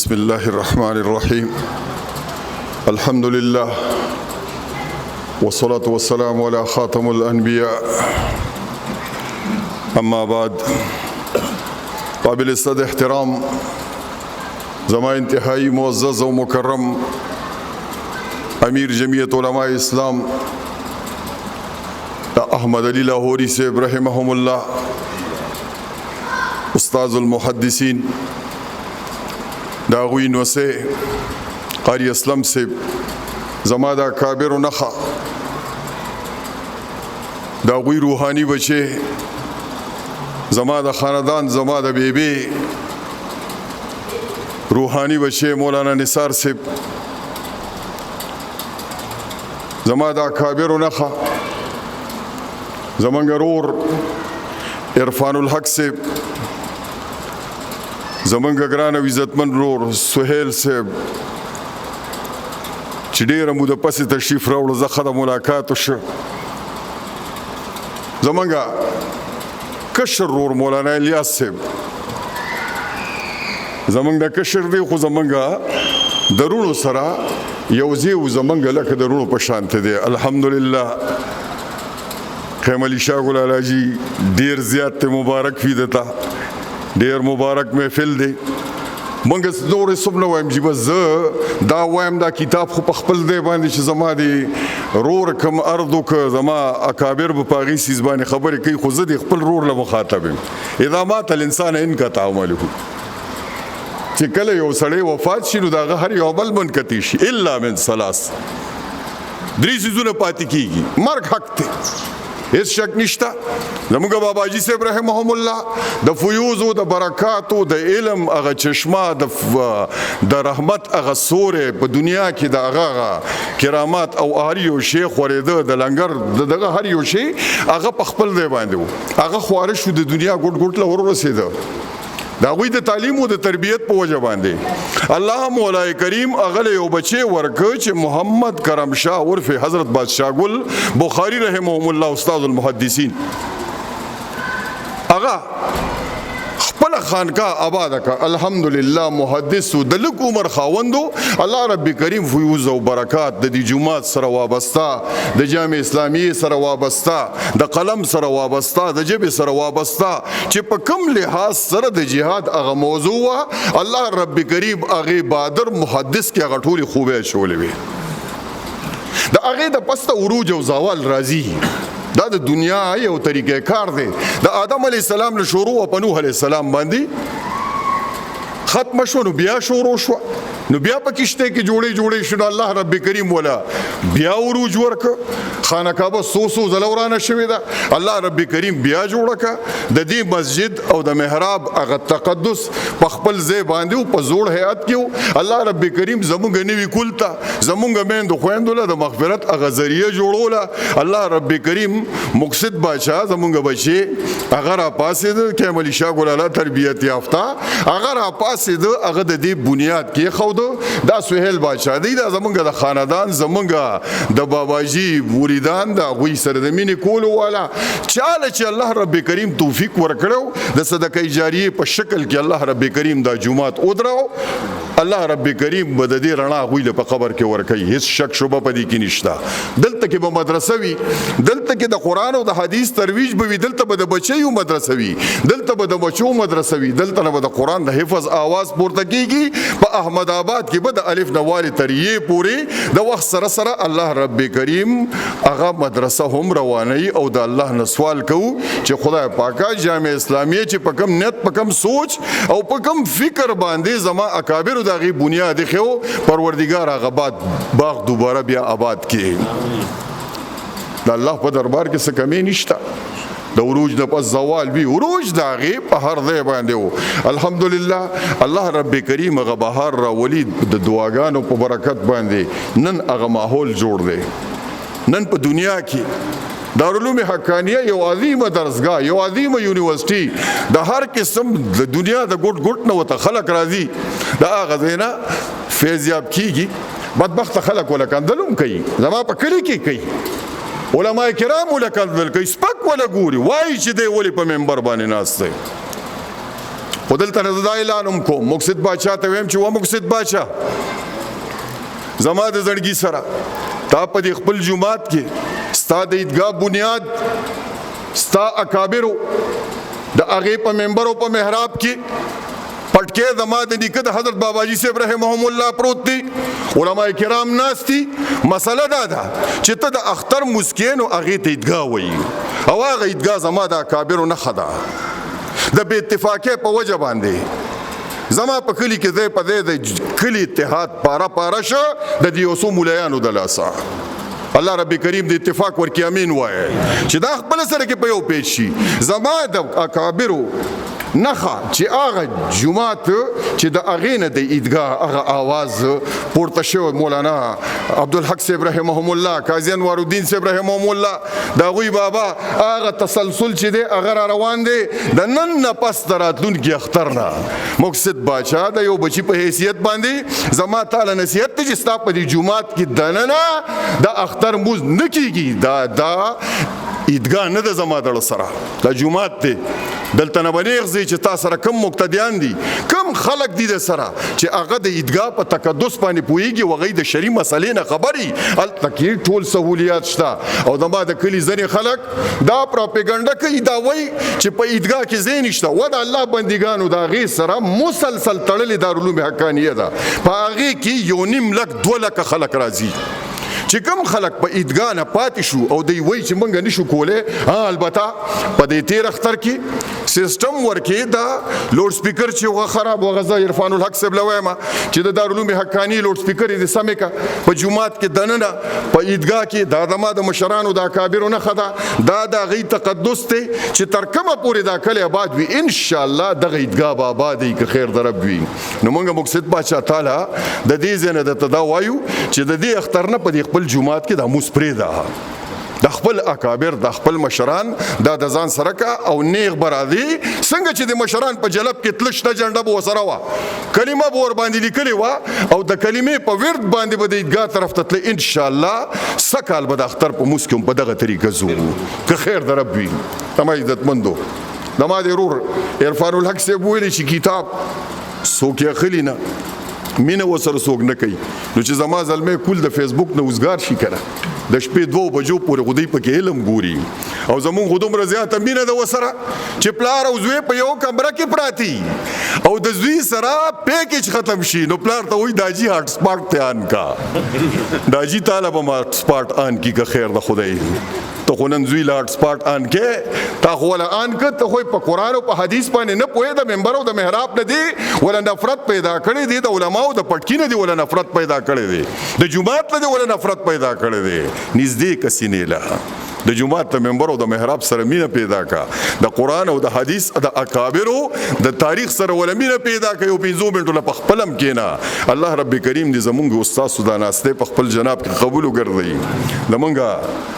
بسم الله الرحمن الرحيم الحمد لله والصلاة والسلام على خاتم الأنبياء أما بعد قابل الصد احترام زما انتهائی معزز و مکرم امیر جمعیت علماء اسلام احمد علی لاہوری سے رحمهم اللہ استاذ المحدثین داغوی نوسے قاری اسلم سے زما دا کابر و نخا داغوی روحانی بچے زما دا خاندان زما دا بیبی روحانی بچے مولانا نثار سے زما دا کابر و نخا زمانگ رور عرفان الحق سے زمانگ گران و عزتمند رور سہیل سے چډیر مو د پس تشریف راوړ زخه د ملاقات وش زمانگ کشر رور مولانا الیاس سے زمانگ دا کشر دی خو زمانگ درونو سرا یوزی و زمانگ لکه درونو پشانت دی الحمدللہ خیم علی شاہ گل علاجی دیر زیادت مبارک فی دیتا دیر مبارک محفل دی منگا نور سب نو وایم جی بس دا وایم دا کتاب خو پخپل دی باندې چې زما دی رور کم اردو که زما اکابر بپاغی سیز باندې خبر کئی خو زدی خپل رور لمخاطبیم اذا مات الانسان انقطع عمله چې کله یو سړی وفات شي نو داغه هر یو عمل منقطع شي الا من ثلاث درې سيزونه پاتې کیږي مرګ حق دی هیڅ شک نشته زموږ باباجي صاحب رحمهم الله د فیوز او د برکاتو د علم هغه چشمه د رحمت هغه سورې په دنیا کې د هغه کرامات او هر یو شی خورېده د لنګر دغه هر یو شی هغه په خپل دی باندې هغه خواره شو د دنیا ګټ ګټ له ورسېده دا غوی د تعلیم او د تربیت په وجه باندې الله مولا کریم اغله یو بچي ورکه چې محمد کرم شاه عرف حضرت بادشاہ ګل بخاری رحمهم الله استاد المحدثین اغا خپل خانقاه آباد کا الحمدللہ محدث د لک عمر خاوندو الله رب کریم فیوز او برکات د جمعات سره وابسته د جامع اسلامی سره وابسته د قلم سره وابسته د جبه سره وابسته چې په کوم لحاظ سره د جهاد هغه موضوع الله رب کریم هغه بادر محدث کې هغه ټولي خوبه شولې وي د هغه د پسته عروج او زوال راځي دا د دنیا یو طریقې کار دی د آدم علیه السلام له شروع په نوح علیه السلام باندې ختم شو نو بیا شروع شو نو بیا په کشته کې جوړې شو الله رب کریم ولا بیا عروج ورک خانه کعبه سو زلورانه شوی دا الله رب کریم بیا جوړه کا د دې مسجد او د محراب هغه تقدس په خپل ځای باندې او په زوړ هيئت کې الله رب کریم زمونږ نوی کولتا زمونږ مین د خويندو د مغفرت هغه ذریعہ جوړوله الله رب کریم مقصد بادشاہ زمونږ بچي هغه را پاسې د کمال شاه ګلاله تربیت یافته هغه را پاسې د هغه د دې بنیاد کې خو دا سہیل بادشاہ دی دا زمونږ د خاندان زمونږ د باباجی مریدان دا غوی سره د مینې کولو والا چاله چې الله رب کریم توفیق ورکړو د صدقه جاریه په شکل کې الله رب کریم دا جمعات ودرو الله رب کریم بد دې رڼا غوی په قبر کې ورکړي هیڅ شک شوبه پدې کې نشته دلته کې به مدرسه وي دلته کې د قران او د حدیث ترویج به وي دلته به د بچیو مدرسه وي دلته به د بچو مدرسه وي دلته به د قران د حفظ आवाज پورته کیږي په احمد آباد کې به د الف نوال تریه پوری د وخت سره سره الله رب کریم هغه مدرسه هم رواني او د الله نه سوال کوو چې خدای پاکه جامع اسلامیه چې په کم نیت په کم سوچ او په کم فکر باندې زما اکابر دغه بنیاد خو پروردگار هغه باغ دوباره بیا آباد کړي د الله په دربار کې څه کمی نشته د عروج د پس زوال بي عروج دا غي په هر ځای باندې الحمدلله الله رب کریم هغه بهار را ولید د دعاګانو په برکت باندې نن هغه ماحول جوړ دی نن په دنیا کې دارالعلوم حقانیه یو عظیمه درسګاه یو عظیمه یونیورسيټي د هر قسم د دنیا د ګټ نه وته خلک راځي دا غزینا فیضیاب کیږي بدبخت خلک ولا کندلم کوي زما په کلی کې کوي علماء کرام ولکل کوي سپک ولا ګوري وای چې دی ولی په منبر باندې ناست دی خو دلته نه دا اعلان هم کوم مقصد باچا ته ویم چې و مقصد باچا زما د زړګي سره تا په دې خپل جومات کې ستا د عیدګاه بنیاد ستا اکابرو د هغې په ممبر او په محراب کې پټکې زما د نیکه د حضرت باباجي صاحب رحمهم الله پروت دي علماء کرام ناست دي مسله دا ده چې ته د اختر مسکین او هغې ته عیدګاه وایي او هغه عیدګاه زما د اکابرو نښه ده د بې اتفاقۍ په وجه باندې زما په کلي کې ځای په ځای د کلي اتحاد پاره پاره شه د دې یو څو ملایانو د لاسه الله رب کریم د اتفاق ورکی امین وایي چې دا خپل سره کې په یو پیچ شي زما د اکابرو نخا چې هغه جمعات چې د هغې نه د عیدګاه هغه آواز پورته شوی مولانا عبدالحق صاحب رحمهم الله قاضي انوار الدین صاحب رحمهم الله د هغوی بابا هغه تسلسل چې دی هغه را روان دی د نن نه پس د راتلونکي اختر نه مقصد باچا د یو بچي په حیثیت باندې زما تاله نصیحت دی چې ستا په دې جومات کې دننه د اختر مونځ نه کېږي دا عیدګاه نه ده زما دړه سره دا جومات دی دلته نه بنیغځي چې تا سره کم مقتدیان دي کم خلق دي د سره چې هغه د عیدګاه په تقدس باندې پوهیږي او هغوی د شرعي مسلې نه خبري هلته کې ټول سهولیات شته او زما د کلي ځینې خلک دا پروپیګنډه کوي دا وایي چې په عیدګاه کې ځای نشته و د الله بندګانو د هغې سره مسلسل تړلې دارالعلوم حقانیه ده په هغې کې 1.5 لک 2 لکه خلک راځي چې کوم خلک په عیدګاه نه پاتې شو او دوی وایي چې موږ نشو کولی البته په دې تیر اختر کې سیستم ورکې دا لوډ سپیکر چې هغه خراب و غزه عرفان الحق صاحب لوایم چې د دارالعلوم حقانی لوډ سپیکر یې سمې کا په جومات کې دننه په عیدګاه کې دا زما د مشرانو د اکابرو نښه ده دا د هغې تقدس دی چې تر کومه پورې دا کلی آباد وي انشاءالله دغه عیدګاه به آباد وي که خیر د رب وي نو موږ مقصد باچا تعالی د دې ځای نه درته دا وایو چې د دې اختر نه په دې خپل جومات کې دا مونځ پرېږده د خپل اکابر د خپل مشران دا د ځان سره کا او نیغ به راځي څنګه چې د مشران په جلب کې تله شنه جنډه به ورسره وه کلمه به ورباندې لیکلې وه او د کلمې په ورد باندې به د عیدګاه طرف ته تله انشاءالله سږ کال به د اختر په مونځ کې هم په دغه طریقه ځو که خیر د رب وي زما عزتمندو زما د ورور عرفان الحق صاحب ویلي چې کتاب څوک یې اخلي نه مینه ورسره څوک نه کوي نو چې زما زلمی کول د فیسبوک نه وزګار شي کنه د شپې 2 بجو پورې خو دوی پکې علم ګوري او زمونږ خو دومره زیاته مینه ده ورسره چې پلار او زوی په یو کمره کې پراتي او د زوی سره پیکج ختم شي نو پلار ته وایي داجي هاټ سپاټ ته آن کا داجي تاله به ما هاټ سپاټ آن کی که خیر د خدای ته خو نن زوی لا هاټ سپاټ آن کې تا خو ولا آن که ته خو په قرآن او په حدیث باندې نه پوهې د ممبر او د محراب نه دی ولا نفرت پیدا کړی دی د علماو د پټکي نه دی ولا نفرت پیدا کړی دی د جومات نه دی ولا نفرت پیدا کړی دی نږدې کسینې له د جومات د ممبر او د محراب سره مینه پیدا کا د قرآن او د حدیث د اکابرو د تاریخ سره ولا مینه پیدا کوي او 5 منټو په خپلم کېنا الله رب کریم دې زمونږ استاد سودا ناسته په خپل جناب کې قبول وګرځي زمونږ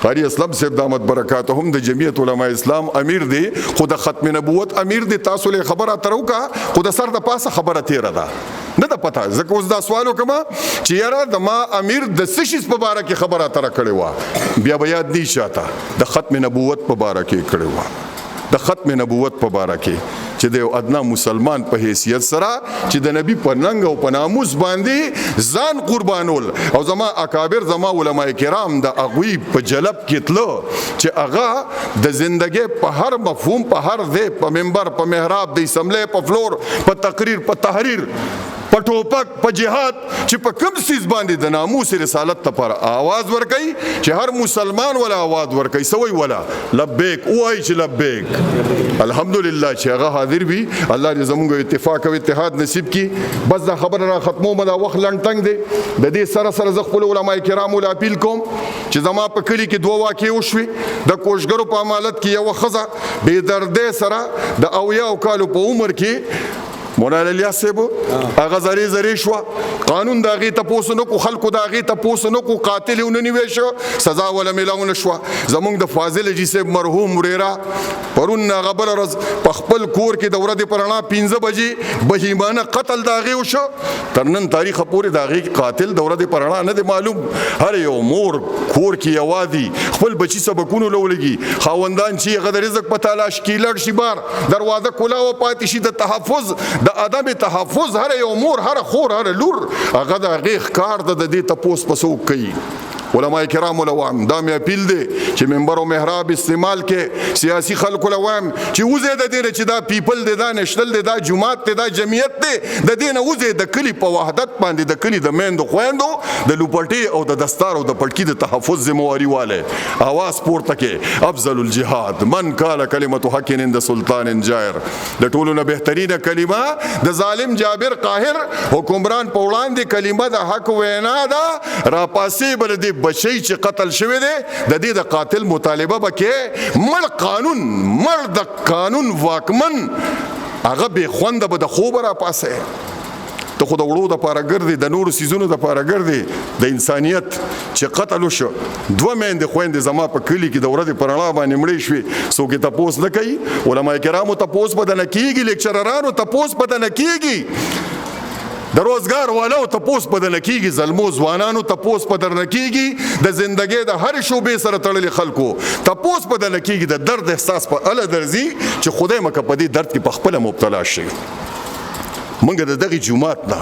قاری اسلام صاحب دامت برکاتهم د جمعیت علماء اسلام امیر دی خود ختم نبوت امیر دی تاسو له خبره ترو کا خود سر د پاسه خبره تیر ده نه ده پته ځکه اوس دا سوال وکما چې یاره د ما امیر د سشیس په باره کې خبره تر کړې و بیا بیا دی شاته د ختم نبوت په باره کې کړې و د ختم نبوت په باره کې چې د یو ادنا مسلمان په حیثیت سره چې د نبی په ننګ او په ناموس باندې ځان قربانول او زما اکابر زما علماء کرام د هغوی په جلب کې تله چې هغه د زندګۍ په هر مفهوم په هر ځای په منبر په محراب د اسمبلی په فلور په تقریر په تحریر په ټوپک په جهاد چې په کوم سیز باندې د ناموس رسالت لپاره आवाज ورکړي چې هر مسلمان ولا आवाज ورکړي سوي ولا لبیک وای چې لبیک الحمدلله چې هغه حاضر وي الله دې زموږ اتفاق او اتحاد نصیب کړي بس دا خبره را ختمو مدا وخت لنټنګ دی د دې سره سره ز خپل علماء کرام ول اپیل کوم چې زما په کلی کې 2 واقعې وشوي د کوشګرو په امالت کې یو خزه بے دردې سره د اویا او کالو په عمر کې مولانا الیاس صاحب هغه زری زری شو قانون دا غي تاسو نو کو خلکو دا غي تاسو نو کو قاتل ونیوي شو سزا ولا ملاو نشو زمونږ د فاضل جی صاحب مرحوم ریرا پرون غبر رز په خپل کور کې د ورځې پرانا 15 بجې بهیمانه قتل دا غي وشو ترنن تاریخ پورې دا غي قاتل د ورځې پرانا نه دی معلوم هر یو مور کور کې یوادي خپل بچی سبقونو لولګي خاوندان چې غد رزق په تلاش کې لړ شي بار دروازه کولاو پاتې شي د تحفظ د ادب تحفظ هر یو مور هر خور هر لور هغه د غیخ کار د دې تپوس پسو کوي علماء کرام لوام دا مې اپیل دی چې منبر او محراب استعمال کې سیاسي خلکو لوام چې وزه د دې چې دا پیپل دی دا نشنل دی دا جماعت دی دا جمعیت دی د دې نه وزه د کلی په وحدت باندې د کلی د میندو خويندو د لوپټي او د دستار او د پړکی د تحفظ ذمہواری والے आवाज پورته کې افضل الجهاد من قال کلمه حق عند سلطان جائر د ټولو نه بهترینه کلمه د ظالم جابر قاهر حکمران په وړاندې کلمه د حق وینا ده را پاسې بل دی بچی چې قتل شوی دی د دې د قاتل مطالبه بکې مړ قانون مړ د قانون واکمن هغه به خوند به د خوب را پاسه ته خو د وړو د پاره ګرځي د نورو سيزونو د پاره ګرځي د انسانيت چې قتل وشو دوه مېندې خويندې زما په کلی کې د ورځې پرانا باندې مړې شوې څوک ته پوس نه کوي علما کرامو ته پوس بدنه کیږي لیکچررانو ته پوس بدنه کیږي د روزګار والو ته پوس بدل کیږي زلمو ځوانانو ته پوس بدل کیږي د ژوندۍ د هر شوبې سره تړلې خلکو ته پوس بدل کیږي د درد احساس په اله درځي چې خدای مکه په دې درد کې په خپل مبتلا شي منګه د دغه جمعات نه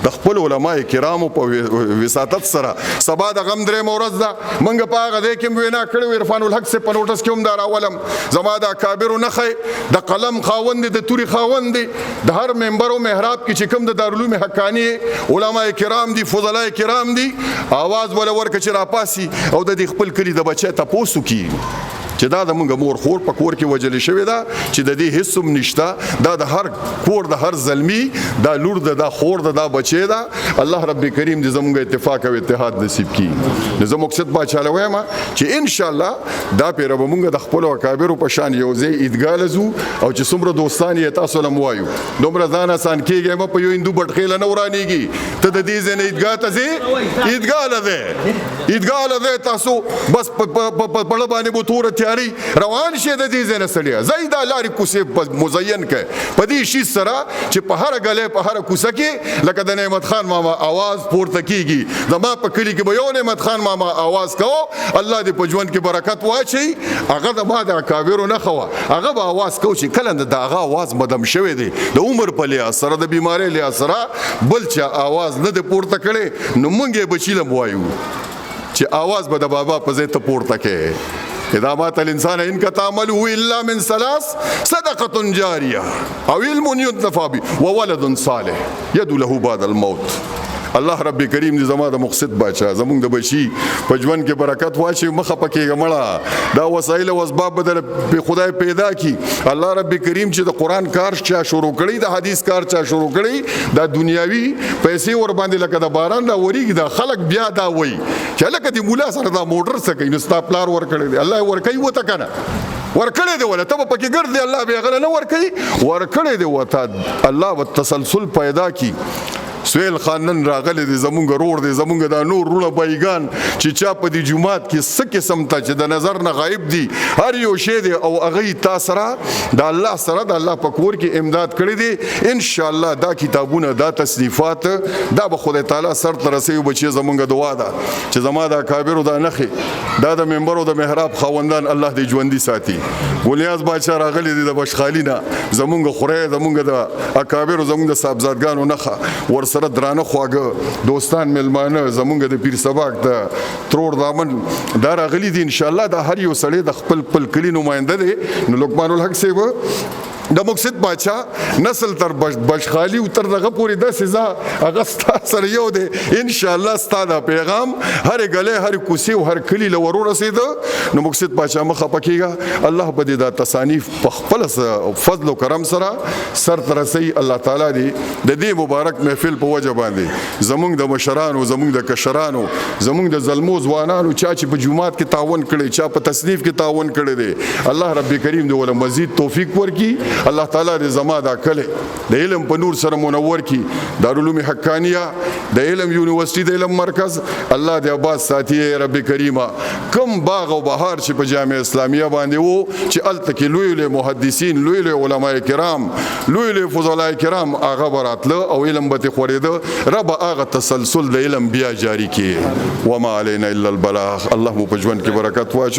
د خپل علماء کرامو په وساتت سره سبا د غم درې مورز ده منګه په هغه دې کې وینا کړو عرفان الحق سے په نوټس کې هم دار اولم زما د کابر نه د قلم خاوند د توري خاوند د هر منبر او محراب کې چې کوم د دارالعلوم حقانی علماء کرام دي فضلای کرام دي आवाज ولا ورکه چې را پاسي او د خپل کلی د بچی تاسو کې چې دا د مونږ مور خور په کور کې وجل شوی دا چې د دې هیڅ نشته دا د هر کور د هر زلمی دا لور د خور د بچی دا الله رب کریم دې زموږ اتفاق او اتحاد نصیب کړي نو زه مقصد باچاله وایم چې ان شاء الله دا پیر به مونږ د خپل اکابر په شان یو ځای عیدګاه لزو او چې څومره دوستان یې تاسو لم وایو دومره ځان آسان کېږي ما په یو هندو بټخیل نه ورانیږي ته د دې ځنه عیدګاه ته ځې عیدګاه لده تاسو بس په باندې بوتور تیاری روان شه د دې ځنه سړیا زید لاري کوسه مزین کړي په دې شي سره چې په هر غلې په هر کوسه کې لکه د نعمت خان ماما आवाज پورته کیږي زما په کلی کې به یو نعمت خان ماما आवाज کو الله دې په ژوند کې برکت واچي هغه د ما د کاویرو نه خوا هغه به आवाज کو چې کله د هغه आवाज مدم شوی دی د عمر په لیا سره د بیماری لیا سره بل چې आवाज نه د پورته کړي نو مونږه بچیلم وایو چې आवाज به د بابا په ځای ته پورته کړي اذا مات الانسان ان تعمله الا من ثلاث صدقه جاريه او علم ينتفع به وولد صالح يدعو له بعد الموت الله رب کریم دې زما د مقصد بچا زمونږ د بچی په ژوند کې برکت واچي مخه پکې غمړه دا وسایل او اسباب بدل په خدای پیدا کی الله رب کریم چې د قران کار چا شروع کړي د حدیث کار چا شروع کړي دا دنیاوی پیسې ور باندې لکه د باران دا وریږي د خلک بیا دا وای چې لکه د مولا سره دا موټر سکه نو سټاپلار ور کړی دی الله ور کوي وته کنه ورکړې دی ولا ته پکې ګرځي الله به غل نه ور کوي ورکړې دی وته الله وتسلسل پیدا کی سویل خانن راغلی دی زمونږ رور دی زمونږ د نور رونه بایگان چې چا په دې جمعات کې څه قسم ته چې د نظر نه غایب دی هر یو شی دی او هغه تا سره د الله سره د الله په کور کې امداد کړی دی ان شاء الله دا کتابونه دا تصنیفات دا به خدای تعالی سر ته رسوي بچي زمونږ دعا ده چې زما د کابر دا نخي دا د منبر او د محراب خوندان الله دې ژوندۍ ساتي ګولیاز بادشاہ راغلی دی د بشخالینا زمونږ خوره زمونږ د اکابر زمونږ د صاحبزادګانو نخه سره درانه خواږه دوستان ملمانه زمونږ د پیر سباق د ترور دامن دا راغلي دي ان شاء الله دا هر یو سړی د خپل کلی نماینده دی نو لقمان الحق صاحب د مقصد بادشاہ نسل تر بشخالی او تر دغه پوری د سزا اغستا سره یو دی ان شاء الله ستاده پیغام هر غله هر کوسی او هر کلی لورو رسید نو مقصد بادشاہ مخه پکېګا الله په دې د تصانیف په خپل فضل او کرم سره سر ترسي الله تعالی دې د دې مبارک محفل په وجه باندې زمونږ د مشرانو زمونږ د کشرانو زمونږ د زلمو ځوانانو چا چې په جمعات کې تعاون کړي چا په تصنیف کې تعاون کړي دي الله رب کریم دې ول مزید توفیق ورکړي الله تعالی دې زما دا کلی د علم په نور سره منور کی دارالعلوم حقانیه د علم یونیورسيټي د علم مرکز الله دې آباد ساتي رب کریمه کم باغ او بهار چې په جامع اسلامیه باندې وو چې الته کې لوی لوی محدثین لوی لوی علما کرام لوی لوی فضلای کرام هغه براتله او علم به خوريده رب هغه تسلسل د علم بیا جاری کی وما علينا الا البلاغ. الله مو په ژوند کې برکت واچو.